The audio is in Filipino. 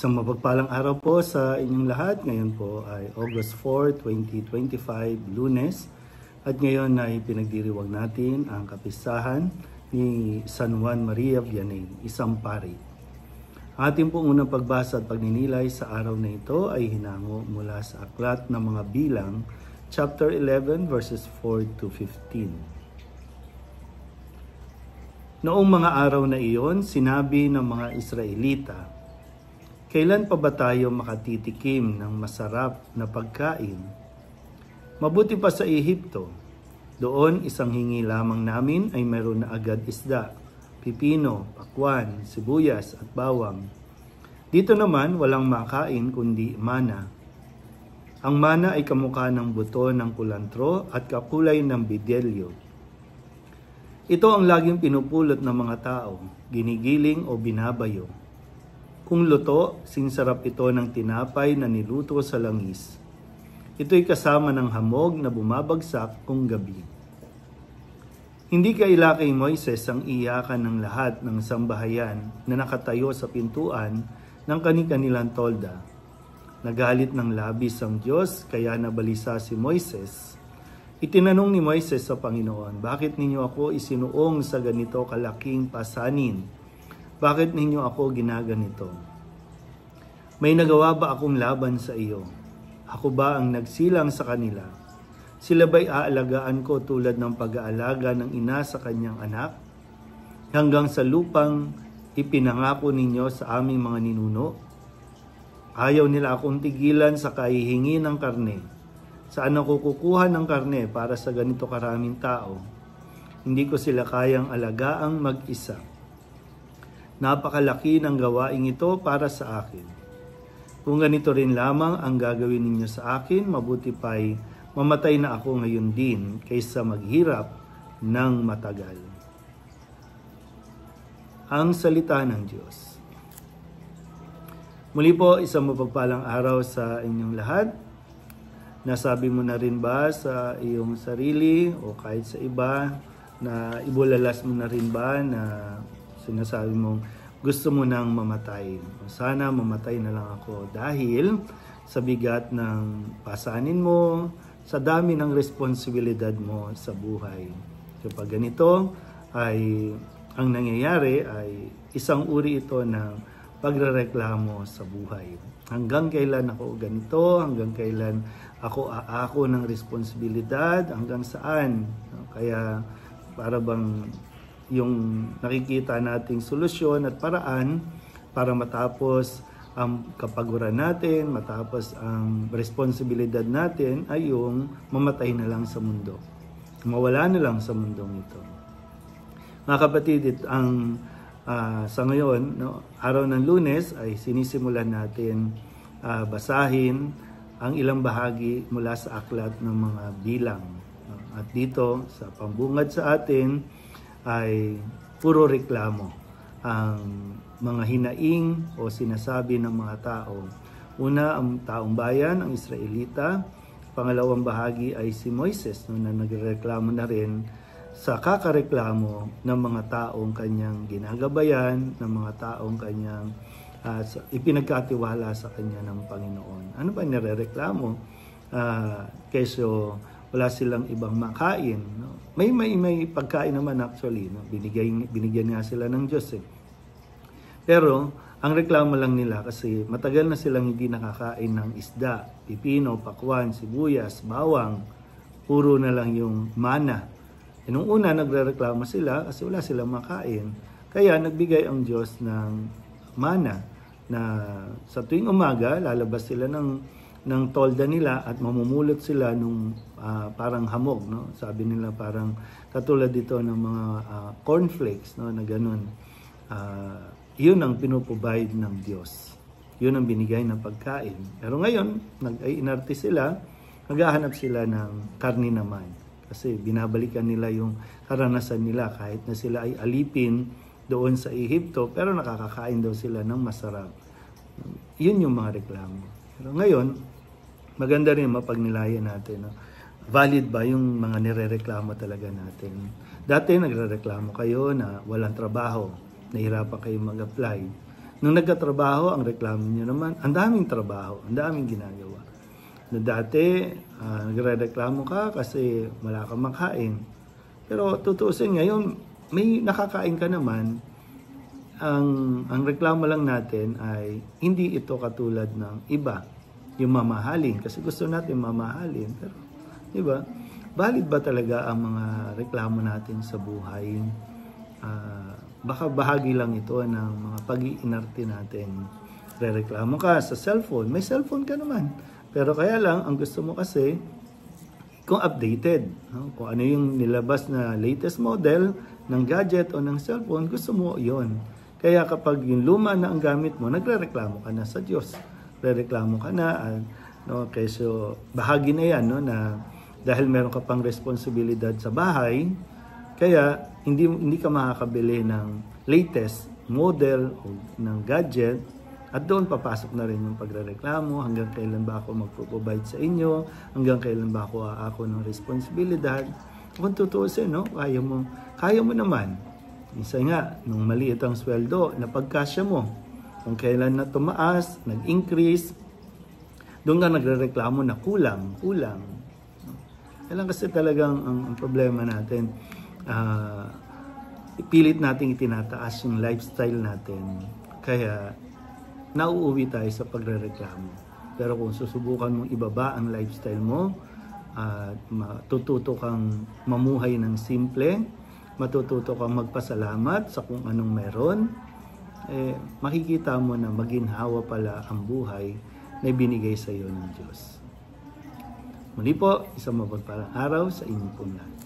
Isang mapagpalang araw po sa inyong lahat. Ngayon po ay August 4, 2025, Lunes. At ngayon ay pinagdiriwang natin ang kapistahan ni San Juan Maria Vianney, isang pari. Ating pong unang pagbasa at pagninilay sa araw na ito ay hinango mula sa aklat ng mga bilang, chapter 11, verses 4 to 15. Noong mga araw na iyon, sinabi ng mga Israelita, "Kailan pa ba tayo makatitikim ng masarap na pagkain? Mabuti pa sa Ehipto. Doon isang hingi lamang namin ay mayroon na agad isda, pipino, pakwan, sibuyas at bawang. Dito naman walang makain kundi mana. Ang mana ay kamukha ng buto ng kulantro at kakulay ng bidelyo. Ito ang laging pinupulot ng mga tao, ginigiling o binabayo. Kung luto, sinsarap ito ng tinapay na niluto sa langis. Ito'y kasama ng hamog na bumabagsak kung gabi." Hindi kaila kay Moises ang iyakan ng lahat ng sambahayan na nakatayo sa pintuan ng kani-kanilang tolda. Nagalit ng labis ang Diyos kaya nabalisa si Moises. Itinanong ni Moises sa Panginoon, "Bakit ninyo ako isinuong sa ganito kalaking pasanin? Bakit ninyo ako ginaganito? May nagawa ba akong laban sa iyo? Ako ba ang nagsilang sa kanila? Sila ba'y aalagaan ko tulad ng pag-aalaga ng ina sa kanyang anak? Hanggang sa lupang ipinangako ninyo sa aming mga ninuno? Ayaw nila akong tigilan sa kahihingi ng karne. Saan ako kukuha ng karne para sa ganito karaming tao? Hindi ko sila kayang alagaang mag-isa. Napakalaki ng gawaing ito para sa akin. Kung ganito rin lamang ang gagawin ninyo sa akin, mabuti pa'y mamatay na ako ngayon din kaysa maghirap ng matagal." Ang salita ng Diyos. Muli po, isang mapagpalang araw sa inyong lahat. Nasabi mo na rin ba sa iyong sarili o kahit sa iba na ibulalas mo na rin ba na sinasabi mong gusto mo nang mamatay? Sana mamatay na lang ako dahil sa bigat ng pasanin mo, sa dami ng responsibilidad mo sa buhay. Kapag ganito ay ang nangyayari ay isang uri ito ng pagrereklamo sa buhay. Hanggang kailan ako ganito? Hanggang kailan ako aako ng responsibilidad? Hanggang saan? Kaya para bang yung nakikita nating solusyon at paraan para matapos ang kapaguran natin, matapos ang responsibilidad natin ay yung mamatay na lang sa mundo. Mawala na lang sa mundong ito. Mga kapatid, sa ngayon, araw ng Lunes ay sinisimulan natin basahin ang ilang bahagi mula sa aklat ng mga bilang. At dito, sa pambungad sa atin, ay puro reklamo ang mga hinaing o sinasabi ng mga tao. Una, ang taong bayan, ang Israelita. Pangalawang bahagi ay si Moises na nagreklamo na rin sa kakareklamo ng mga taong kanyang ginagabayan, ng mga taong kanyang ipinagkatiwala sa kanya ng Panginoon. Ano ba nirereklamo? Keso wala silang ibang makain. No? May pagkain naman actually. No? Binigyan nga sila ng Diyos. Pero ang reklamo lang nila kasi matagal na silang hindi nakakain ng isda, pipino, pakwan, sibuyas, bawang. Puro na lang yung mana. Nung una nagrereklamo sila kasi wala silang makain. Kaya nagbigay ang Diyos ng mana na sa tuwing umaga lalabas sila ng tolda nila at mamumulot sila nung parang hamog, no? Sabi nila parang katulad dito ng mga cornflakes, no, na ganun. Yun ang pinuprovide ng Diyos. Yun ang binigay ng pagkain. Pero ngayon, inarte sila, naghahanap sila ng karni naman. Kasi binabalikan nila yung karanasan nila kahit na sila ay alipin doon sa Ehipto, pero nakakakain daw sila ng masarap. Yun yung mga reklamo. Pero ngayon, maganda rin mapagnilayan natin. No? Valid ba yung mga nirereklamo talaga natin? Dati nagrereklamo kayo na walang trabaho, nahirapan kayo mag-apply. Nung nagkatrabaho, ang reklamo nyo naman, ang daming trabaho, ang daming ginagawa. Na dati, nagre-reklamo ka kasi wala kang makain. Pero tutuusin ngayon, may nakakain ka naman. Ang reklamo lang natin ay hindi ito katulad ng iba, yung mamahalin. Kasi gusto natin mamahalin. Pero, di ba? Valid ba talaga ang mga reklamo natin sa buhay? Baka bahagi lang ito ng mga pag-iinarte natin. Re-reklamo ka sa cellphone. May cellphone ka naman. Pero kaya lang, ang gusto mo kasi, kung updated. No? Kung ano yung nilabas na latest model ng gadget o ng cellphone, gusto mo yon. Kaya kapag yung luma na ang gamit mo, nagre-reklamo ka na sa Diyos. Re-reklamo ka na. No? Kaya bahagi na yan, no? Na dahil meron ka pang responsibilidad sa bahay, kaya hindi ka makakabili ng latest model o ng gadget at doon papasok na rin yung pagrereklamo. Hanggang kailan ba ako magpo-provide sa inyo? Hanggang kailan ba ako ng responsibilidad? Kung tutuusin, no? Kaya mo naman. Isa nga, nung maliit ang sweldo, napagkasya mo. Kung kailan na tumaas, nag-increase, doon ka nagrereklamo na kulang. Kailan kasi talagang ang problema natin, ipilit natin itinataas yung lifestyle natin. Kaya, nauuwi tayo sa pagrereklamo. Pero kung susubukan mong ibaba ang lifestyle mo, at matututo kang mamuhay ng simple, matututo kang magpasalamat sa kung anong meron, makikita mo na maginhawa pala ang buhay na binigay sa iyo ng Diyos. Muli po, isang mapagpalang araw sa inyong lahat.